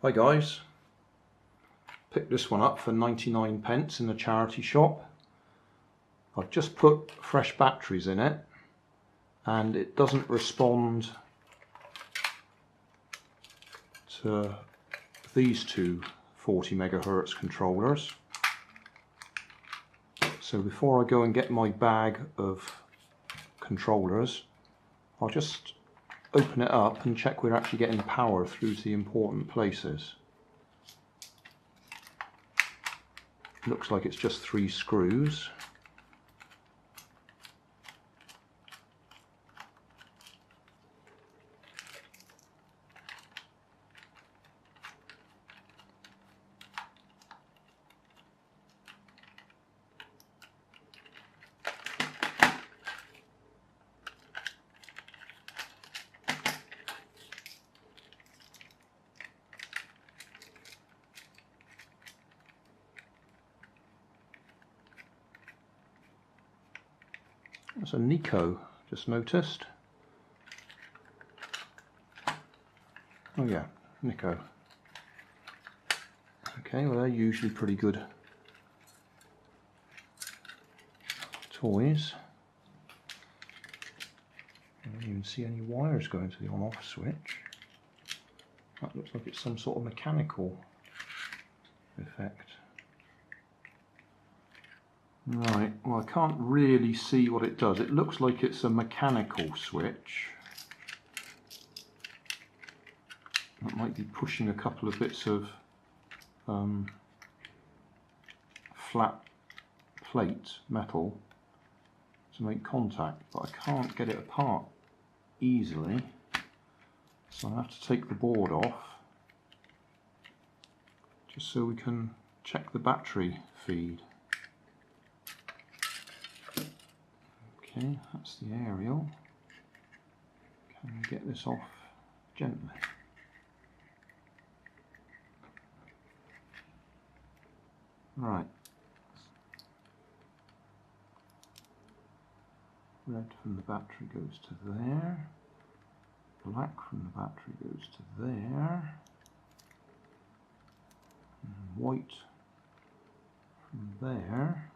Hi guys, picked this one up for 99p in the charity shop. I've just put fresh batteries in it and it doesn't respond to these two 40 MHz controllers. So before I go and get my bag of controllers, I'll just open it up and check we're actually getting power through to the important places. Looks like it's just 3 screws. That's a Nikko, just noticed. Oh yeah, Nikko. Okay, well they're usually pretty good toys. I don't even see any wires going to the on-off switch. That looks like it's some sort of mechanical effect. Right, well I can't really see what it does. It looks like it's a mechanical switch. That might be pushing a couple of bits of flat plate metal to make contact, but I can't get it apart easily, so I have to take the board off just so we can check the battery feed. Okay, that's the aerial. Can we get this off gently? Right. Red from the battery goes to there. Black from the battery goes to there. And white from there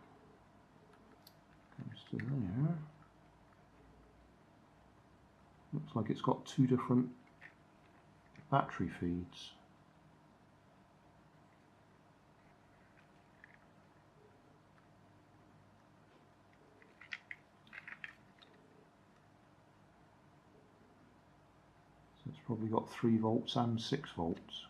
goes to there. Looks like it's got 2 different battery feeds. So it's probably got 3 volts and 6 volts.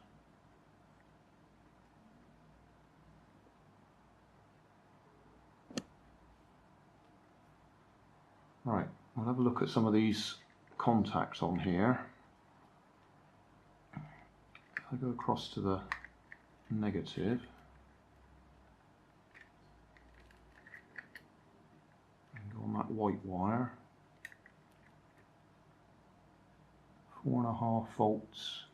Right, we'll have a look at some of these contacts on here. If I go across to the negative and go on that white wire, 4.5 volts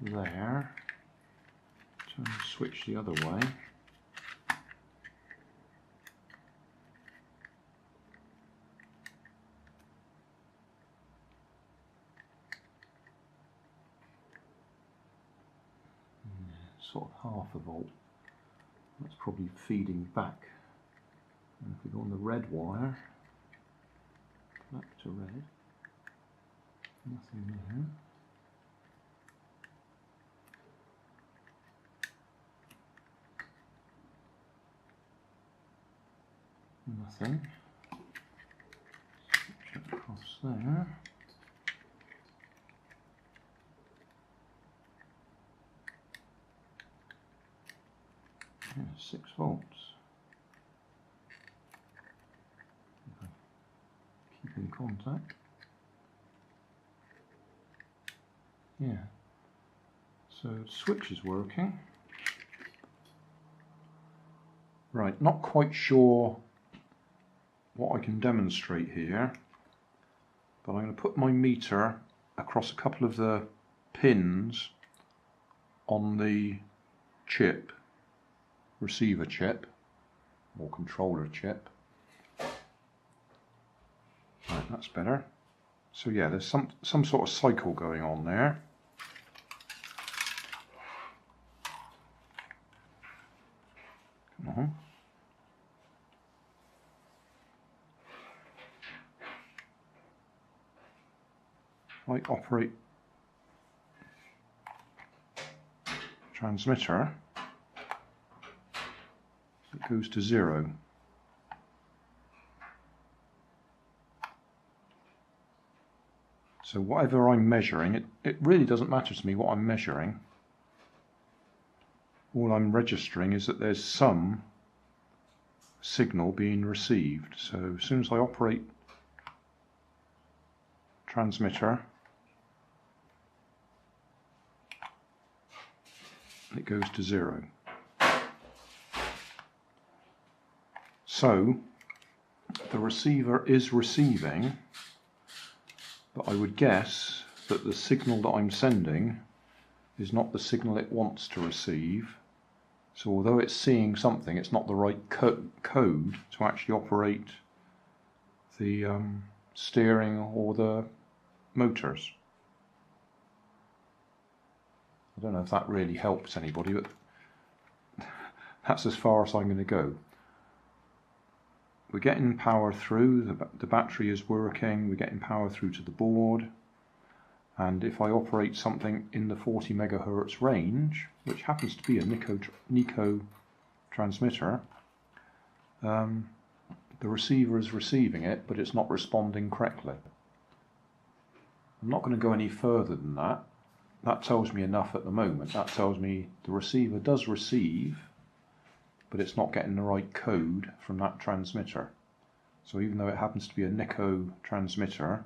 there. Turn the switch the other way. Sort of 1/2 volt. That's probably feeding back. And if we go on the red wire, black to red, nothing there. Nothing. Switch it across there. Yeah, 6 volts. Keep in contact. Yeah. So the switch is working. Right, not quite sure what I can demonstrate here, but I'm going to put my meter across a couple of the pins on the chip, receiver chip or controller chip. Right, that's better. So yeah, there's some sort of cycle going on there. I operate transmitter, it goes to 0. So whatever I'm measuring, it really doesn't matter to me what I'm measuring. All I'm registering is that there's some signal being received. So as soon as I operate transmitter, it goes to 0. So the receiver is receiving, but I would guess that the signal that I'm sending is not the signal it wants to receive. So although it's seeing something, it's not the right code to actually operate the steering or the motors. I don't know if that really helps anybody, but that's as far as I'm going to go. We're getting power through, the battery is working, we're getting power through to the board, and if I operate something in the 40 megahertz range, which happens to be a Nikko transmitter, the receiver is receiving it, but it's not responding correctly. I'm not going to go any further than that. That tells me enough at the moment. That tells me the receiver does receive, but it's not getting the right code from that transmitter. So even though it happens to be a Nikko transmitter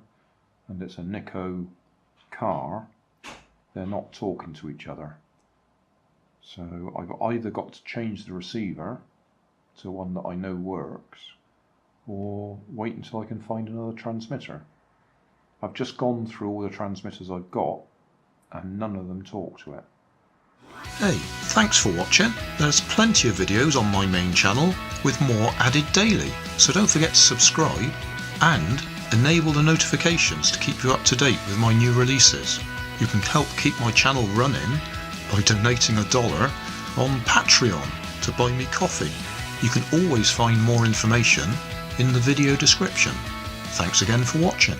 and it's a Nikko car, they're not talking to each other. So I've either got to change the receiver to one that I know works, or wait until I can find another transmitter. I've just gone through all the transmitters I've got and none of them talk to it. Hey, thanks for watching. There's plenty of videos on my main channel with more added daily, so don't forget to subscribe and enable the notifications to keep you up to date with my new releases. You can help keep my channel running by donating $1 on Patreon to buy me coffee. You can always find more information in the video description. Thanks again for watching.